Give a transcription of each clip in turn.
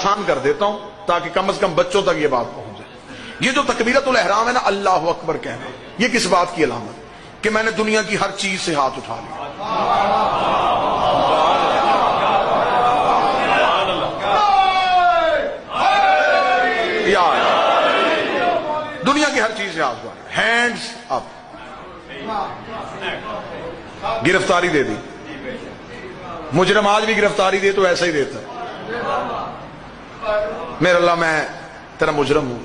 آسان کر دیتا ہوں تاکہ کم از کم بچوں تک یہ بات پہنچ جائے. یہ جو تکبیرۃ الاحرام ہے نا، اللہ اکبر کہنا، یہ کس بات کی علامت؟ کہ میں نے دنیا کی ہر چیز سے ہاتھ اٹھا لیا. دنیا کی ہر چیز سے ہاتھ اٹھا، ہینڈز اپ. گرفتاری دے دی. مجرم آج بھی گرفتاری دے تو ایسا ہی دیتا ہے، میرے اللہ میں تیرا مجرم ہوں،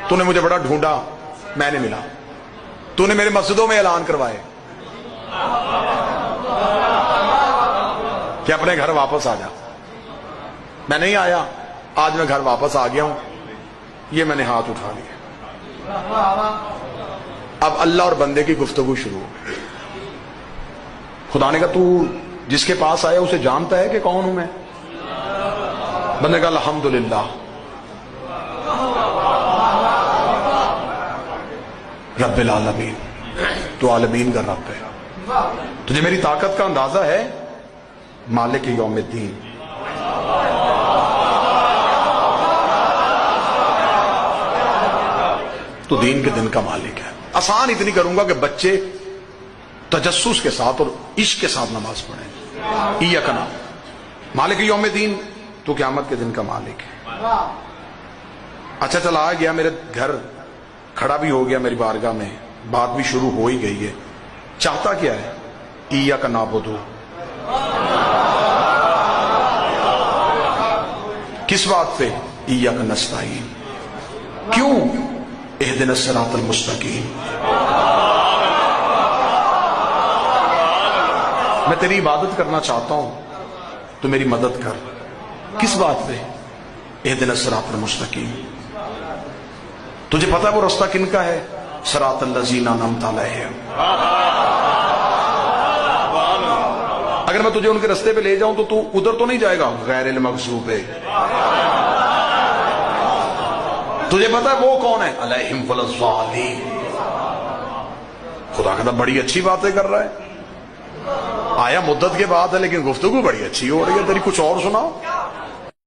تو نے مجھے بڑا ڈھونڈا، میں نے ملا، تو نے میرے مسجدوں میں اعلان کروائے کہ اپنے گھر واپس آ جا. میں نہیں آیا، آج میں گھر واپس آ گیا ہوں، یہ میں نے ہاتھ اٹھا لیا. اب اللہ اور بندے کی گفتگو شروع ہو گئی. خدا نے کہا تو جس کے پاس آیا اسے جانتا ہے کہ کون ہوں میں؟ بندے کہا الحمدللہ. رب العالمین، تو عالمین کا رب ہے، تجھے میری طاقت کا اندازہ ہے؟ مالک یوم الدین. تو دین کے دن کا مالک ہے. آسان اتنی کروں گا کہ بچے تجسس کے ساتھ اور عشق کے ساتھ نماز پڑھیں. ایاک نعبد، مالک یوم الدین، تو قیامت کے دن کا مالک ہے. اچھا چلا آ گیا میرے گھر، کھڑا بھی ہو گیا میری بارگاہ میں، بات بھی شروع ہو ہی گئی ہے. چاہتا کیا ہے؟ ایاک نعبد. کس بات پہ؟ ایاک نستعین. کیوں؟ اہدنا الصراط المستقیم. میں تیری عبادت کرنا چاہتا ہوں تو میری مدد کر. کس بات پہ؟ اہدنا الصراط المستقیم. تجھے پتا ہے وہ رستہ کن کا ہے؟ صراط الذین انعمت علیہم. اگر میں تجھے ان کے رستے پہ لے جاؤں تو ادھر تو نہیں جائے گا غیر المغضوب. تجھے پتا ہے وہ کون ہے؟ علیہم ولا الضالین. خدا کہتا بڑی اچھی باتیں کر رہا ہے، آیا مدت کے بعد ہے لیکن گفتگو بڑی اچھی ہو رہی ہے تیری، کچھ اور سناؤ.